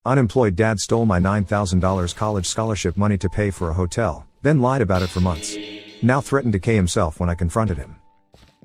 Unemployed dad stole my $9,000 college scholarship money to pay for a hotel, then lied about it for months. Now threatened to K himself when I confronted him.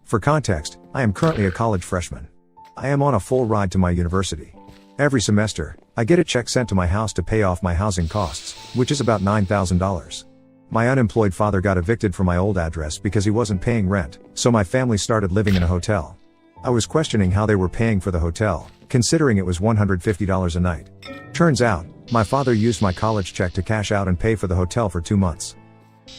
For context, I am currently a college freshman. I am on a full ride to my university. Every semester, I get a check sent to my house to pay off my housing costs, which is about $9,000. My unemployed father got evicted from my old address because he wasn't paying rent, so my family started living in a hotel. I was questioning how they were paying for the hotel, considering it was $150 a night. Turns out, my father used my college check to cash out and pay for the hotel for 2 months.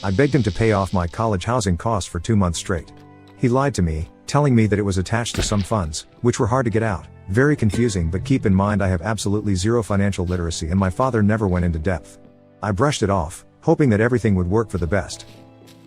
I begged him to pay off my college housing costs for 2 months straight. He lied to me, telling me that it was attached to some funds, which were hard to get out. Very confusing, but keep in mind I have absolutely zero financial literacy and my father never went into depth. I brushed it off, hoping that everything would work for the best.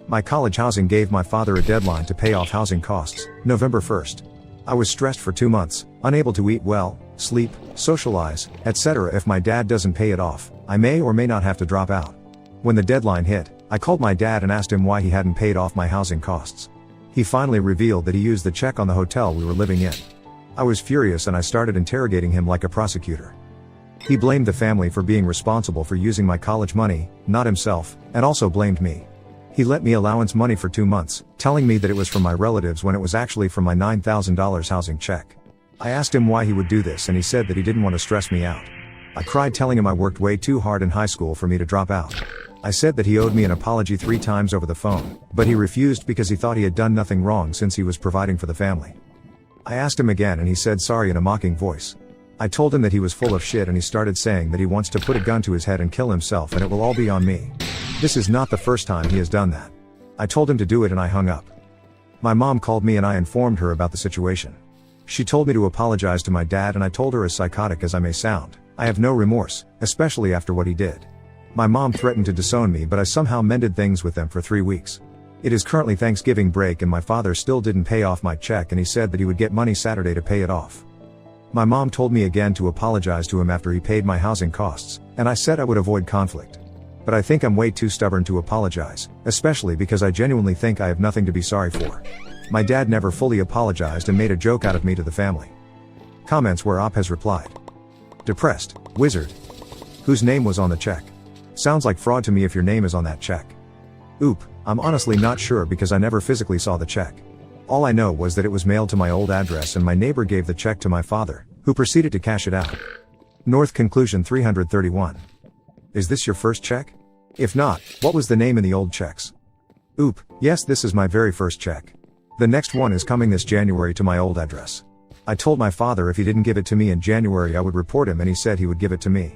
My college housing gave my father a deadline to pay off housing costs, November 1st. I was stressed for 2 months, unable to eat well, sleep, socialize, etc. If my dad doesn't pay it off, I may or may not have to drop out. When the deadline hit, I called my dad and asked him why he hadn't paid off my housing costs. He finally revealed that he used the check on the hotel we were living in. I was furious and I started interrogating him like a prosecutor. He blamed the family for being responsible for using my college money, not himself, and also blamed me. He lent me allowance money for 2 months, telling me that it was from my relatives when it was actually from my $9,000 housing check. I asked him why he would do this and he said that he didn't want to stress me out. I cried telling him I worked way too hard in high school for me to drop out. I said that he owed me an apology 3 times over the phone, but he refused because he thought he had done nothing wrong since he was providing for the family. I asked him again and he said sorry in a mocking voice. I told him that he was full of shit and he started saying that he wants to put a gun to his head and kill himself and it will all be on me. This is not the first time he has done that. I told him to do it and I hung up. My mom called me and I informed her about the situation. She told me to apologize to my dad and I told her, as psychotic as I may sound, I have no remorse, especially after what he did. My mom threatened to disown me but I somehow mended things with them for 3 weeks. It is currently Thanksgiving break and my father still didn't pay off my check and he said that he would get money Saturday to pay it off. My mom told me again to apologize to him after he paid my housing costs, and I said I would avoid conflict. But I think I'm way too stubborn to apologize, especially because I genuinely think I have nothing to be sorry for. My dad never fully apologized and made a joke out of me to the family. Comments where Op has replied. Depressed, wizard. Whose name was on the check? Sounds like fraud to me if your name is on that check. Oop, I'm honestly not sure because I never physically saw the check. All I know was that it was mailed to my old address and my neighbor gave the check to my father, who proceeded to cash it out. North Conclusion 331. Is this your first check? If not, what was the name in the old checks? Oop, yes, this is my very first check. The next one is coming this January to my old address. I told my father if he didn't give it to me in January I would report him and he said he would give it to me.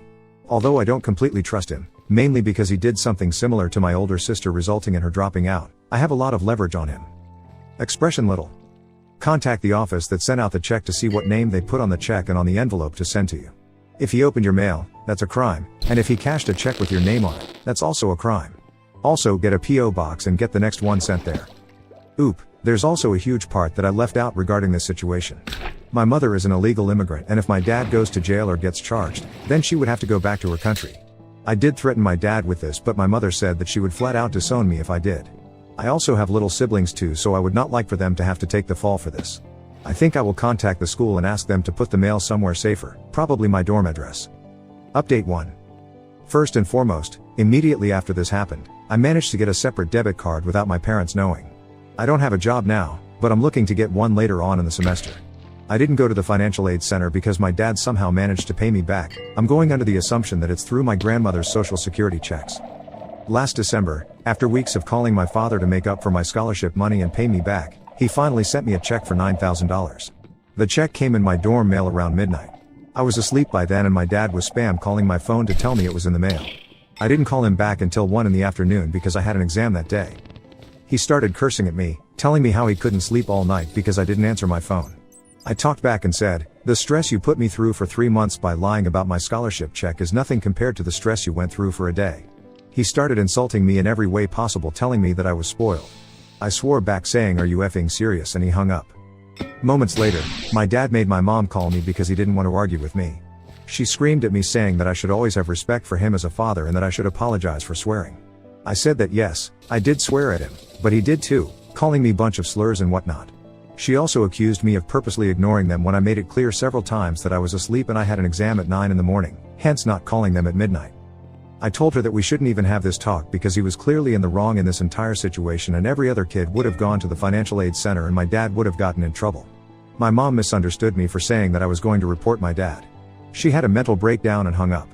Although I don't completely trust him, mainly because he did something similar to my older sister resulting in her dropping out, I have a lot of leverage on him. Expression little. Contact the office that sent out the check to see what name they put on the check and on the envelope to send to you. If he opened your mail, that's a crime, and if he cashed a check with your name on it, that's also a crime. Also get a P.O. box and get the next one sent there. Oop, there's also a huge part that I left out regarding this situation. My mother is an illegal immigrant and if my dad goes to jail or gets charged, then she would have to go back to her country. I did threaten my dad with this but my mother said that she would flat out disown me if I did. I also have little siblings too so I would not like for them to have to take the fall for this. I think I will contact the school and ask them to put the mail somewhere safer, probably my dorm address. Update 1. First and foremost, immediately after this happened, I managed to get a separate debit card without my parents knowing. I don't have a job now, but I'm looking to get one later on in the semester. I didn't go to the financial aid center because my dad somehow managed to pay me back. I'm going under the assumption that it's through my grandmother's social security checks. Last December, after weeks of calling my father to make up for my scholarship money and pay me back, he finally sent me a check for $9,000. The check came in my dorm mail around midnight. I was asleep by then and my dad was spam calling my phone to tell me it was in the mail. I didn't call him back until 1 in the afternoon because I had an exam that day. He started cursing at me, telling me how he couldn't sleep all night because I didn't answer my phone. I talked back and said, the stress you put me through for 3 months by lying about my scholarship check is nothing compared to the stress you went through for a day. He started insulting me in every way possible, telling me that I was spoiled. I swore back saying, are you effing serious, and he hung up. Moments later, my dad made my mom call me because he didn't want to argue with me. She screamed at me saying that I should always have respect for him as a father and that I should apologize for swearing. I said that yes, I did swear at him, but he did too, calling me bunch of slurs and whatnot. She also accused me of purposely ignoring them when I made it clear several times that I was asleep and I had an exam at 9 in the morning, hence not calling them at midnight. I told her that we shouldn't even have this talk because he was clearly in the wrong in this entire situation and every other kid would have gone to the financial aid center and my dad would have gotten in trouble. My mom misunderstood me for saying that I was going to report my dad. She had a mental breakdown and hung up.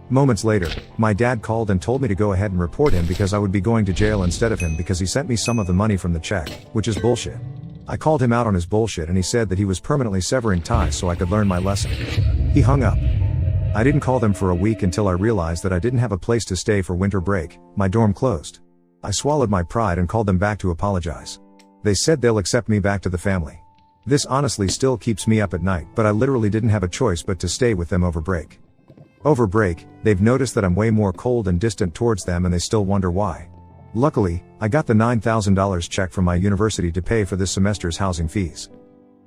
Moments later, my dad called and told me to go ahead and report him because I would be going to jail instead of him because he sent me some of the money from the check, which is bullshit. I called him out on his bullshit and he said that he was permanently severing ties so I could learn my lesson. He hung up. I didn't call them for a week until I realized that I didn't have a place to stay for winter break, my dorm closed. I swallowed my pride and called them back to apologize. They said they'll accept me back to the family. This honestly still keeps me up at night, but I literally didn't have a choice but to stay with them over break. Over break, they've noticed that I'm way more cold and distant towards them and they still wonder why. Luckily, I got the $9,000 check from my university to pay for this semester's housing fees.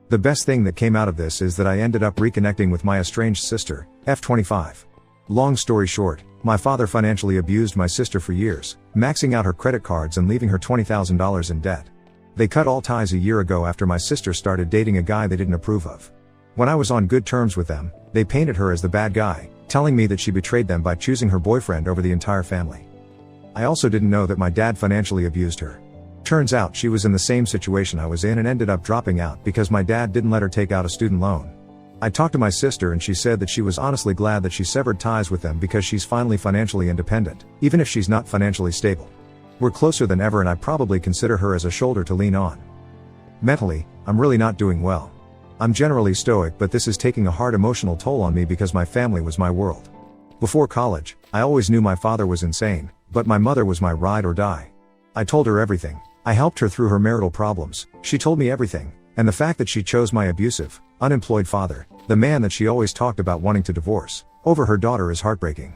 The best thing that came out of this is that I ended up reconnecting with my estranged sister, F25. Long story short, my father financially abused my sister for years, maxing out her credit cards and leaving her $20,000 in debt. They cut all ties a year ago after my sister started dating a guy they didn't approve of. When I was on good terms with them, they painted her as the bad guy, telling me that she betrayed them by choosing her boyfriend over the entire family. I also didn't know that my dad financially abused her. Turns out she was in the same situation I was in and ended up dropping out because my dad didn't let her take out a student loan. I talked to my sister and she said that she was honestly glad that she severed ties with them because she's finally financially independent, even if she's not financially stable. We're closer than ever and I probably consider her as a shoulder to lean on. Mentally, I'm really not doing well. I'm generally stoic, but this is taking a hard emotional toll on me because my family was my world. Before college, I always knew my father was insane, but my mother was my ride or die. I told her everything. I helped her through her marital problems, she told me everything, and the fact that she chose my abusive, unemployed father, the man that she always talked about wanting to divorce, over her daughter is heartbreaking.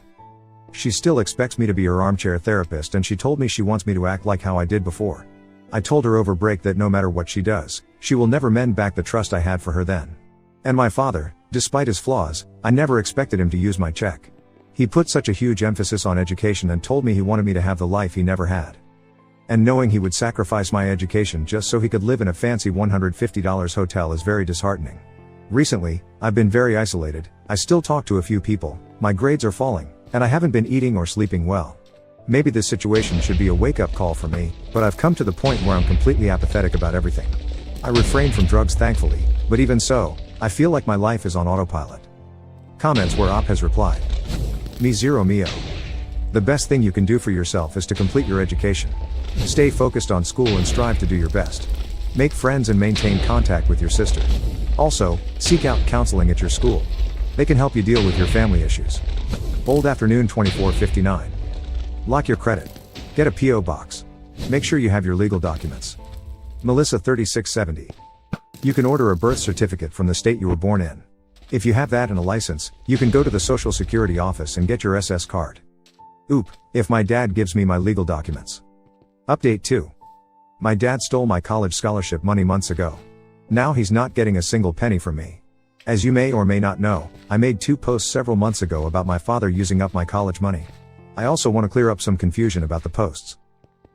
She still expects me to be her armchair therapist and she told me she wants me to act like how I did before. I told her over break that no matter what she does, she will never mend back the trust I had for her then. And my father, despite his flaws, I never expected him to use my check. He put such a huge emphasis on education and told me he wanted me to have the life he never had. And knowing he would sacrifice my education just so he could live in a fancy $150 hotel is very disheartening. Recently, I've been very isolated, I still talk to a few people, my grades are falling, and I haven't been eating or sleeping well. Maybe this situation should be a wake-up call for me, but I've come to the point where I'm completely apathetic about everything. I refrain from drugs thankfully, but even so, I feel like my life is on autopilot. Comments where Op has replied. Me zero mio. The best thing you can do for yourself is to complete your education. Stay focused on school and strive to do your best. Make friends and maintain contact with your sister. Also, seek out counseling at your school. They can help you deal with your family issues. Old Afternoon 2459. Lock your credit. Get a P.O. box. Make sure you have your legal documents. Melissa 3670. You can order a birth certificate from the state you were born in. If you have that and a license, you can go to the Social Security office and get your SS card. Oop, if my dad gives me my legal documents. Update 2. My dad stole my college scholarship money months ago. Now he's not getting a single penny from me. As you may or may not know, I made 2 posts several months ago about my father using up my college money. I also want to clear up some confusion about the posts.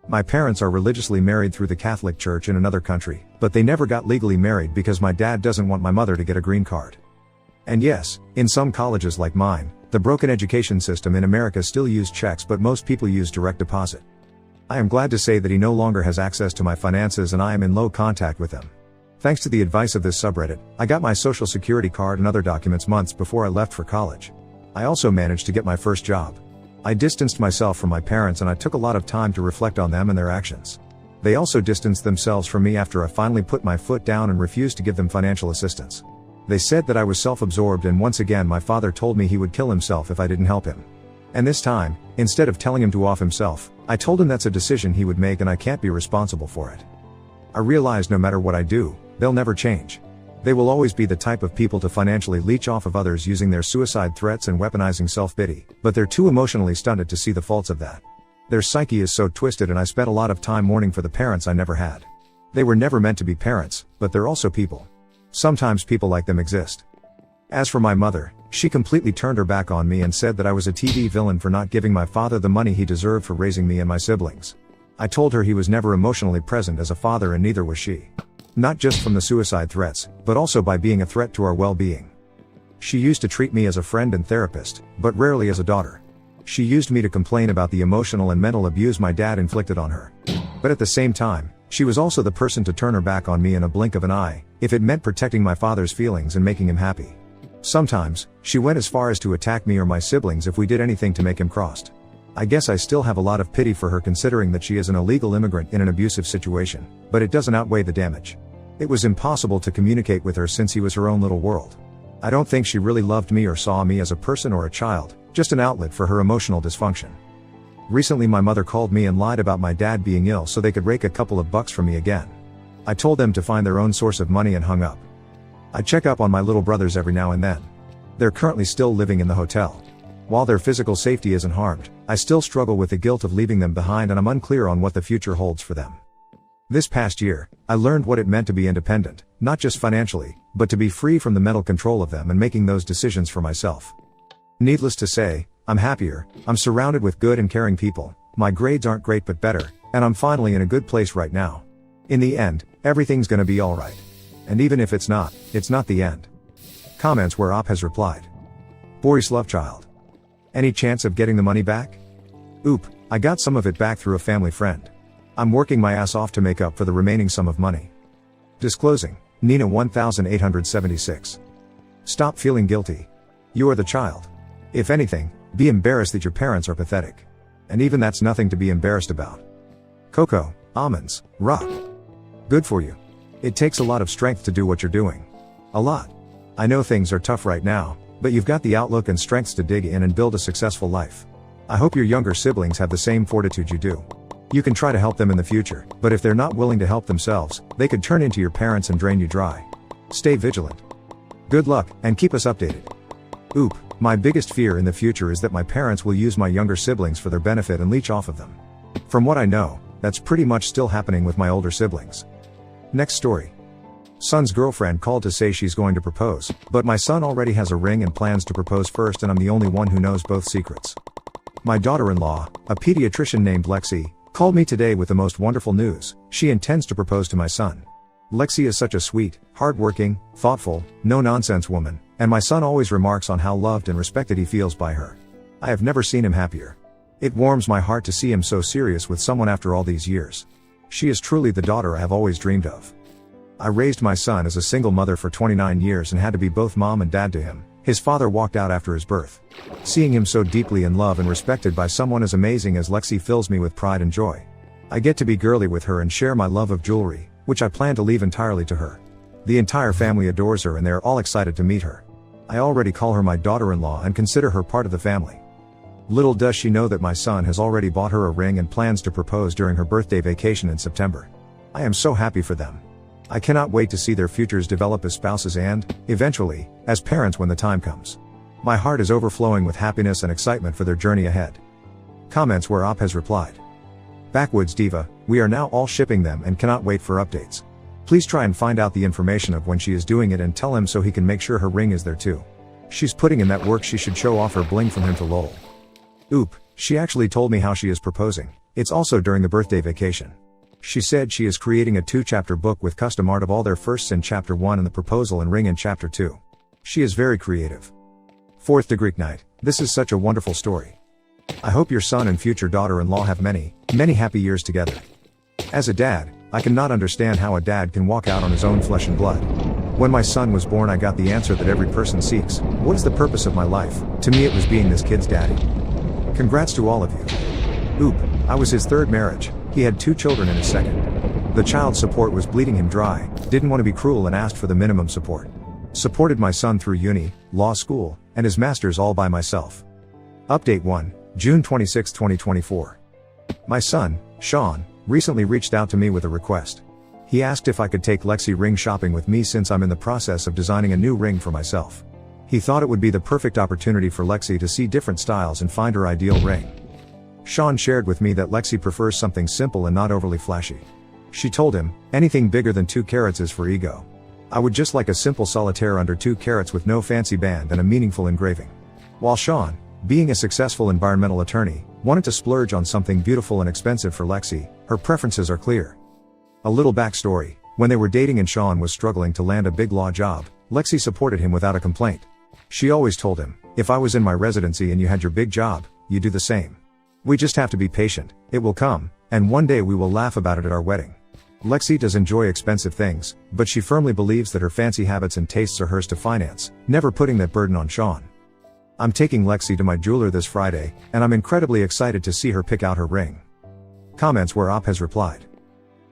My parents are religiously married through the Catholic Church in another country, but they never got legally married because my dad doesn't want my mother to get a green card. And yes, in some colleges like mine, the broken education system in America still use checks, but most people use direct deposit. I am glad to say that he no longer has access to my finances and I am in low contact with him. Thanks to the advice of this subreddit, I got my social security card and other documents months before I left for college. I also managed to get my first job. I distanced myself from my parents and I took a lot of time to reflect on them and their actions. They also distanced themselves from me after I finally put my foot down and refused to give them financial assistance. They said that I was self-absorbed and once again my father told me he would kill himself if I didn't help him. And this time, instead of telling him to off himself, I told him that's a decision he would make and I can't be responsible for it. I realized no matter what I do, they'll never change. They will always be the type of people to financially leech off of others using their suicide threats and weaponizing self-pity, but they're too emotionally stunted to see the faults of that. Their psyche is so twisted and I spent a lot of time mourning for the parents I never had. They were never meant to be parents, but they're also people. Sometimes people like them exist. As for my mother, she completely turned her back on me and said that I was a TV villain for not giving my father the money he deserved for raising me and my siblings. I told her he was never emotionally present as a father and neither was she. Not just from the suicide threats, but also by being a threat to our well-being. She used to treat me as a friend and therapist, but rarely as a daughter. She used me to complain about the emotional and mental abuse my dad inflicted on her. But at the same time, she was also the person to turn her back on me in a blink of an eye, if it meant protecting my father's feelings and making him happy. Sometimes, she went as far as to attack me or my siblings if we did anything to make him crossed. I guess I still have a lot of pity for her considering that she is an illegal immigrant in an abusive situation, but it doesn't outweigh the damage. It was impossible to communicate with her since he was her own little world. I don't think she really loved me or saw me as a person or a child, just an outlet for her emotional dysfunction. Recently my mother called me and lied about my dad being ill so they could rake a couple of bucks from me again. I told them to find their own source of money and hung up. I check up on my little brothers every now and then. They're currently still living in the hotel. While their physical safety isn't harmed, I still struggle with the guilt of leaving them behind and I'm unclear on what the future holds for them. This past year, I learned what it meant to be independent, not just financially, but to be free from the mental control of them and making those decisions for myself. Needless to say, I'm happier, I'm surrounded with good and caring people, my grades aren't great but better, and I'm finally in a good place right now. In the end, everything's gonna be alright. And even if it's not the end. Comments where Op has replied. Boris Lovechild. Any chance of getting the money back? Oop, I got some of it back through a family friend. I'm working my ass off to make up for the remaining sum of money. Disclosing, Nina 1876. Stop feeling guilty. You are the child. If anything, be embarrassed that your parents are pathetic. And even that's nothing to be embarrassed about. Cocoa, almonds, rock. Good for you. It takes a lot of strength to do what you're doing. A lot. I know things are tough right now, but you've got the outlook and strengths to dig in and build a successful life. I hope your younger siblings have the same fortitude you do. You can try to help them in the future, but if they're not willing to help themselves, they could turn into your parents and drain you dry. Stay vigilant. Good luck, and keep us updated. Oop, my biggest fear in the future is that my parents will use my younger siblings for their benefit and leech off of them. From what I know, that's pretty much still happening with my older siblings. Next story. Son's girlfriend called to say she's going to propose, but my son already has a ring and plans to propose first and I'm the only one who knows both secrets. My daughter-in-law, a pediatrician named Lexi, called me today with the most wonderful news. She intends to propose to my son. Lexi is such a sweet, hardworking, thoughtful, no-nonsense woman, and my son always remarks on how loved and respected he feels by her. I have never seen him happier. It warms my heart to see him so serious with someone after all these years. She is truly the daughter I have always dreamed of. I raised my son as a single mother for 29 years and had to be both mom and dad to him. His father walked out after his birth. Seeing him so deeply in love and respected by someone as amazing as Lexi fills me with pride and joy. I get to be girly with her and share my love of jewelry, which I plan to leave entirely to her. The entire family adores her and they are all excited to meet her. I already call her my daughter-in-law and consider her part of the family. Little does she know that my son has already bought her a ring and plans to propose during her birthday vacation in September. I am so happy for them. I cannot wait to see their futures develop as spouses and, eventually, as parents when the time comes. My heart is overflowing with happiness and excitement for their journey ahead. Comments where Op has replied. Backwoods Diva, we are now all shipping them and cannot wait for updates. Please try and find out the information of when she is doing it and tell him so he can make sure her ring is there too. She's putting in that work, she should show off her bling from him to lol. Oop, she actually told me how she is proposing. It's also during the birthday vacation. She said she is creating a 2-chapter book with custom art of all their firsts in chapter 1 and the proposal and ring in chapter 2. She is very creative. 4th to Greek night, this is such a wonderful story. I hope your son and future daughter-in-law have many, many happy years together. As a dad, I cannot understand how a dad can walk out on his own flesh and blood. When my son was born I got the answer that every person seeks. What is the purpose of my life? To me it was being this kid's daddy. Congrats to all of you. Oop, I was his 3rd marriage. He had 2 children in his 2nd. The child support was bleeding him dry, didn't want to be cruel and asked for the minimum support. Supported my son through uni, law school, and his masters all by myself. Update 1, June 26, 2024. My son, Sean, recently reached out to me with a request. He asked if I could take Lexi ring shopping with me since I'm in the process of designing a new ring for myself. He thought it would be the perfect opportunity for Lexi to see different styles and find her ideal ring. Sean shared with me that Lexi prefers something simple and not overly flashy. She told him, anything bigger than 2 carats is for ego. I would just like a simple solitaire under 2 carats with no fancy band and a meaningful engraving. While Sean, being a successful environmental attorney, wanted to splurge on something beautiful and expensive for Lexi, her preferences are clear. A little backstory, When they were dating and Sean was struggling to land a big law job, Lexi supported him without a complaint. She always told him, "If I was in my residency and you had your big job, you do the same. We just have to be patient, it will come, and one day we will laugh about it at our wedding." Lexi does enjoy expensive things, but she firmly believes that her fancy habits and tastes are hers to finance, never putting that burden on Sean. "I'm taking Lexi to my jeweler this Friday, and I'm incredibly excited to see her pick out her ring." Comments where Op has replied,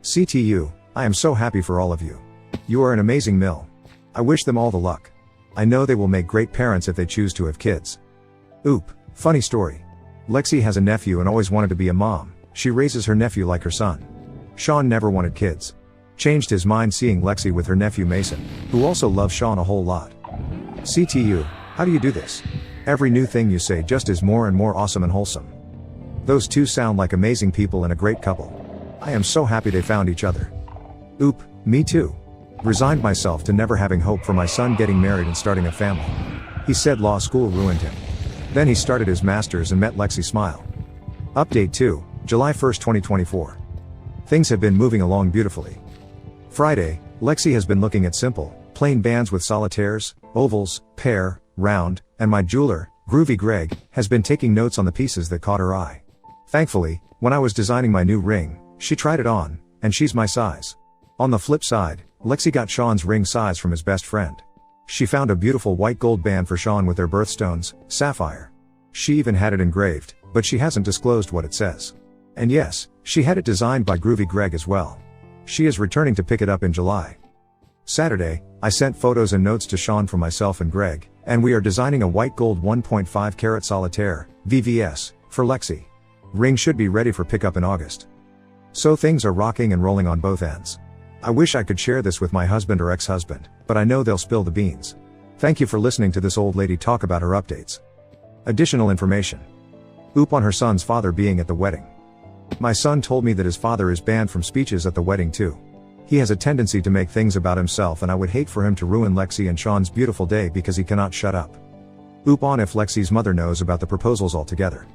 "CTU, I am so happy for all of you. You are an amazing mill. I wish them all the luck. I know they will make great parents if they choose to have kids." Oop, funny story. Lexi has a nephew and always wanted to be a mom. She raises her nephew like her son. Sean never wanted kids. Changed his mind seeing Lexi with her nephew Mason, who also loves Sean a whole lot. "CTU, how do you do this? Every new thing you say just is more and more awesome and wholesome. Those two sound like amazing people and a great couple. I am so happy they found each other." Oop, me too. Resigned myself to never having hope for my son getting married and starting a family. He said law school ruined him. Then he started his master's and met Lexi. Smile. Update 2, July 1st, 2024. Things have been moving along beautifully. Friday, Lexi has been looking at simple, plain bands with solitaires, ovals, pear, round, and my jeweler, Groovy Greg, has been taking notes on the pieces that caught her eye. Thankfully, when I was designing my new ring, she tried it on, and she's my size. On the flip side, Lexi got Sean's ring size from his best friend. She found a beautiful white gold band for Sean with their birthstones, sapphire. She even had it engraved, but she hasn't disclosed what it says. And yes, she had it designed by Groovy Greg as well. She is returning to pick it up in July. Saturday, I sent photos and notes to Sean from myself and Greg, and we are designing a white gold 1.5 carat solitaire, VVS, for Lexi. Ring should be ready for pickup in August. So things are rocking and rolling on both ends. I wish I could share this with my husband or ex-husband, but I know they'll spill the beans. Thank you for listening to this old lady talk about her updates. Additional information. Oop on her son's father being at the wedding. My son told me that his father is banned from speeches at the wedding too. He has a tendency to make things about himself and I would hate for him to ruin Lexi and Sean's beautiful day because he cannot shut up. Oop on if Lexi's mother knows about the proposals altogether.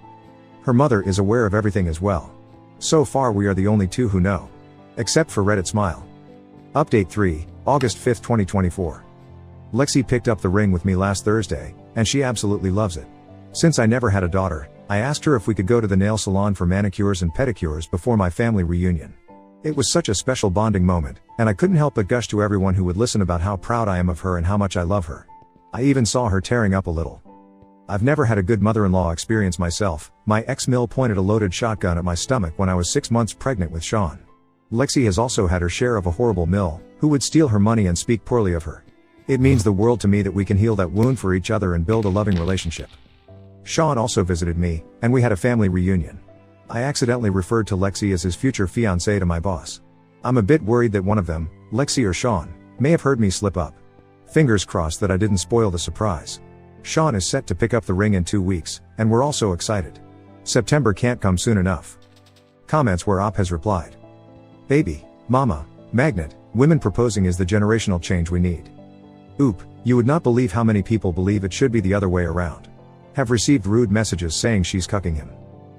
Her mother is aware of everything as well. So far we are the only two who know. Except for Reddit Smile. Update 3, August 5th, 2024. Lexi picked up the ring with me last Thursday, and she absolutely loves it. Since I never had a daughter, I asked her if we could go to the nail salon for manicures and pedicures before my family reunion. It was such a special bonding moment, and I couldn't help but gush to everyone who would listen about how proud I am of her and how much I love her. I even saw her tearing up a little. I've never had a good mother-in-law experience myself. My ex-mill pointed a loaded shotgun at my stomach when I was 6 months pregnant with Sean. Lexi has also had her share of a horrible mill, who would steal her money and speak poorly of her. It means the world to me that we can heal that wound for each other and build a loving relationship. Sean also visited me, and we had a family reunion. I accidentally referred to Lexi as his future fiancée to my boss. I'm a bit worried that one of them, Lexi or Sean, may have heard me slip up. Fingers crossed that I didn't spoil the surprise. Sean is set to pick up the ring in 2 weeks, and we're all so excited. September can't come soon enough. Comments where Op has replied. Baby, mama, magnet, women proposing is the generational change we need. Oop, you would not believe how many people believe it should be the other way around. Have received rude messages saying she's cucking him.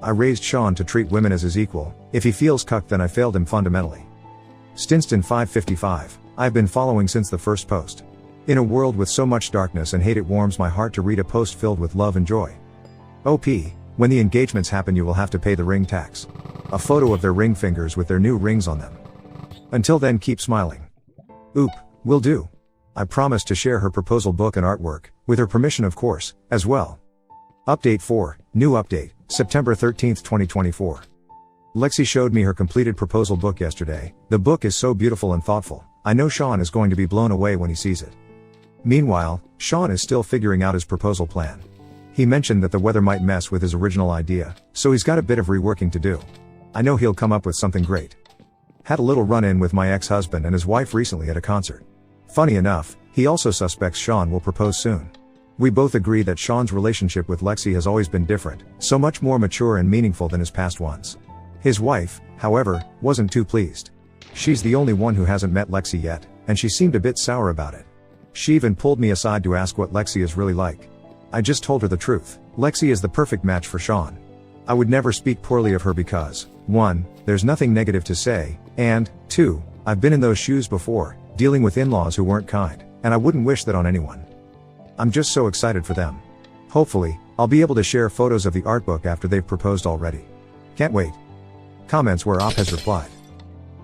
I raised Sean to treat women as his equal. If he feels cucked then I failed him fundamentally. Stinston 555, I've been following since the first post. In a world with so much darkness and hate it warms my heart to read a post filled with love and joy. OP, when the engagements happen you will have to pay the ring tax. A photo of their ring fingers with their new rings on them. Until then keep smiling. Oop, will do. I promise to share her proposal book and artwork, with her permission of course, as well. Update 4, new update, September 13th, 2024. Lexi showed me her completed proposal book yesterday. The book is so beautiful and thoughtful. I know Sean is going to be blown away when he sees it. Meanwhile, Sean is still figuring out his proposal plan. He mentioned that the weather might mess with his original idea, so he's got a bit of reworking to do. I know he'll come up with something great. Had a little run-in with my ex-husband and his wife recently at a concert. Funny enough, he also suspects Sean will propose soon. We both agree that Sean's relationship with Lexi has always been different, so much more mature and meaningful than his past ones. His wife, however, wasn't too pleased. She's the only one who hasn't met Lexi yet, and she seemed a bit sour about it. She even pulled me aside to ask what Lexi is really like. I just told her the truth. Lexi is the perfect match for Sean. I would never speak poorly of her because, 1, there's nothing negative to say, and, 2, I've been in those shoes before, dealing with in-laws who weren't kind, and I wouldn't wish that on anyone. I'm just so excited for them. Hopefully, I'll be able to share photos of the art book after they've proposed already. Can't wait. Comments where Op has replied.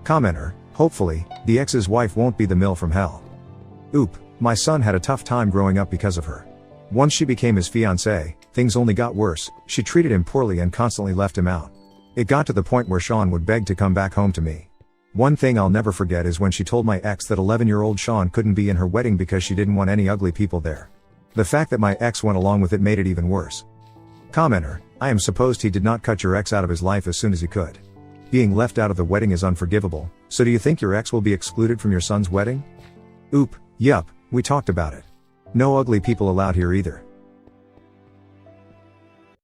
Commenter, hopefully, the ex's wife won't be the mill from hell. Oop, my son had a tough time growing up because of her. Once she became his fiancée, things only got worse. She treated him poorly and constantly left him out. It got to the point where Sean would beg to come back home to me. One thing I'll never forget is when she told my ex that 11-year-old Sean couldn't be in her wedding because she didn't want any ugly people there. The fact that my ex went along with it made it even worse. Commenter, I am supposed he did not cut your ex out of his life as soon as he could. Being left out of the wedding is unforgivable, so do you think your ex will be excluded from your son's wedding? Oop, yup, we talked about it. No ugly people allowed here either.